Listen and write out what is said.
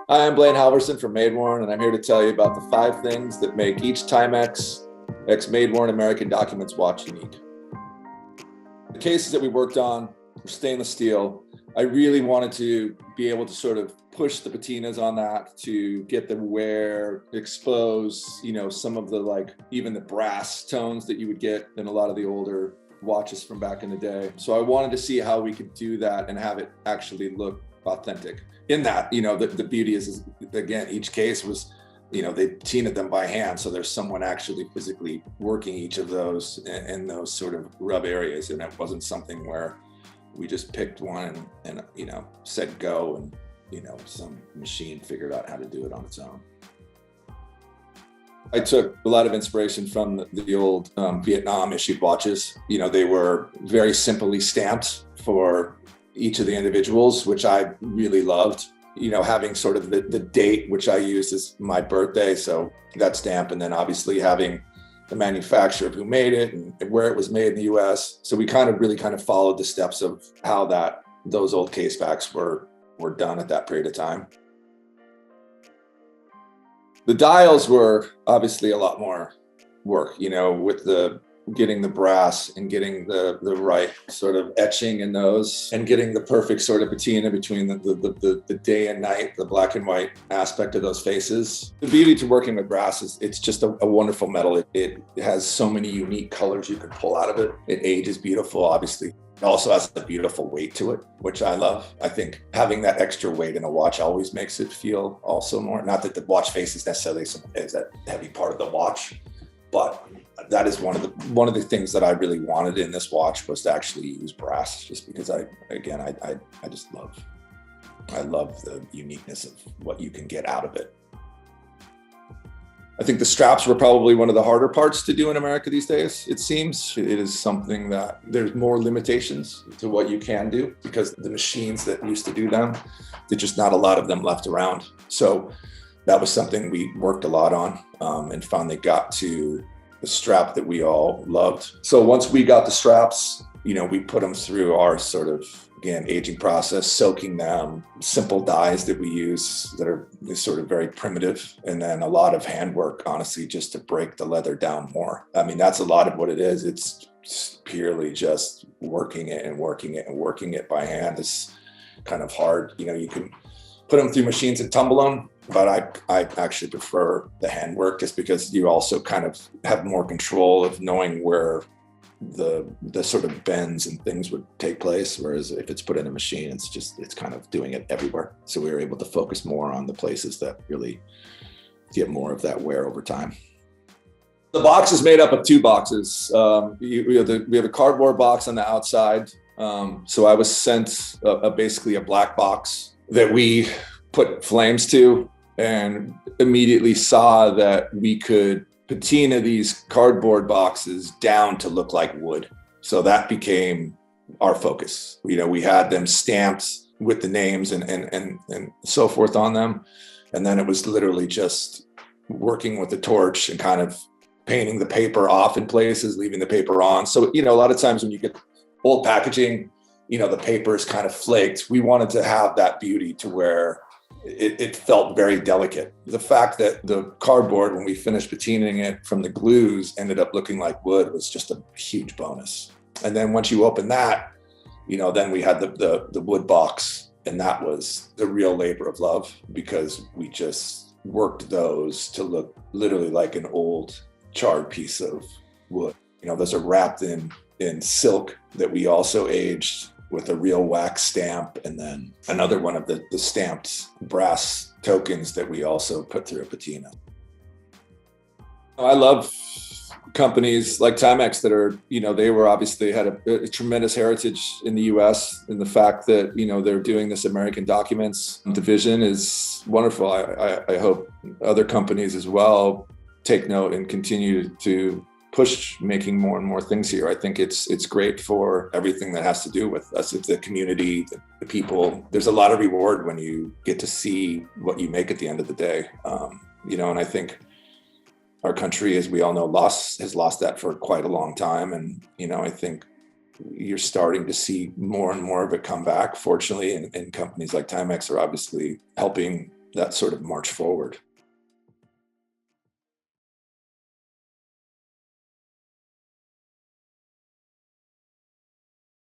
Hi, I'm Blaine Halvorson from MadeWorn, and I'm here to tell you about the 5 things that make each Timex X MadeWorn American Documents watch unique. The cases that we worked on were stainless steel. I really wanted to be able to sort of push the patinas on that to get the wear, expose, some of the even the brass tones that you would get in a lot of the older watches from back in the day. So I wanted to see how we could do that and have it actually look authentic. In that, the beauty is again, each case was, they patinaed them by hand. So there's someone actually physically working each of those in those sort of rub areas. And it wasn't something where we just picked one and said go and, some machine figured out how to do it on its own. I took a lot of inspiration from the old Vietnam issued watches. They were very simply stamped for each of the individuals, which I really loved. Having sort of the date, which I used as my birthday, so that stamp, and then obviously having the manufacturer who made it and where it was made in the US. So we really followed the steps of how those old casebacks were done at that period of time. The dials were obviously a lot more work, with getting the brass and getting the right sort of etching in those and getting the perfect sort of patina between the day and night, the black and white aspect of those faces. The beauty to working with brass is it's just a wonderful metal. It has so many unique colors you can pull out of it. It ages beautiful, obviously. It also has a beautiful weight to it, which I love. I think having that extra weight in a watch always makes it feel also more, not that the watch face is necessarily is that heavy part of the watch, but that is one of the things that I really wanted in this watch was to actually use brass, just because I just love the uniqueness of what you can get out of it. I think the straps were probably one of the harder parts to do in America these days. It seems it is something that there's more limitations to what you can do because the machines that used to do them, there's just not a lot of them left around. So that was something we worked a lot on and finally got to the strap that we all loved. So once we got the straps, we put them through our sort of, again, aging process, soaking them, simple dyes that we use that are sort of very primitive, and then a lot of handwork, honestly, just to break the leather down more. I mean, that's a lot of what it is. It's purely just working it and working it and working it by hand. It's kind of hard. You can put them through machines and tumble them, but I actually prefer the handwork just because you also kind of have more control of knowing where the sort of bends and things would take place. Whereas if it's put in a machine, it's kind of doing it everywhere. So we were able to focus more on the places that really get more of that wear over time. The box is made up of 2 boxes. We have a cardboard box on the outside. So I was sent basically a black box that we put flames to and immediately saw that we could patina these cardboard boxes down to look like wood. So that became our focus. We had them stamped with the names and so forth on them. And then it was literally just working with the torch and kind of painting the paper off in places, leaving the paper on. So, a lot of times when you get old packaging, the paper is kind of flaked. We wanted to have that beauty to where it felt very delicate. The fact that the cardboard, when we finished patinaing it from the glues, ended up looking like wood was just a huge bonus. And then once you open that, then we had the wood box, and that was the real labor of love because we just worked those to look literally like an old charred piece of wood. Those are wrapped in silk that we also aged with a real wax stamp, and then another one of the stamped brass tokens that we also put through a patina. I love companies like Timex that are, they were obviously had a tremendous heritage in the US, and the fact that, they're doing this American Documents division is wonderful. I hope other companies as well take note and continue to push making more and more things here. I think it's great for everything that has to do with us. It's the community, the people. There's a lot of reward when you get to see what you make at the end of the day. And I think our country, as we all know, has lost that for quite a long time. And, I think you're starting to see more and more of it come back, fortunately, and companies like Timex are obviously helping, that sort of march forward.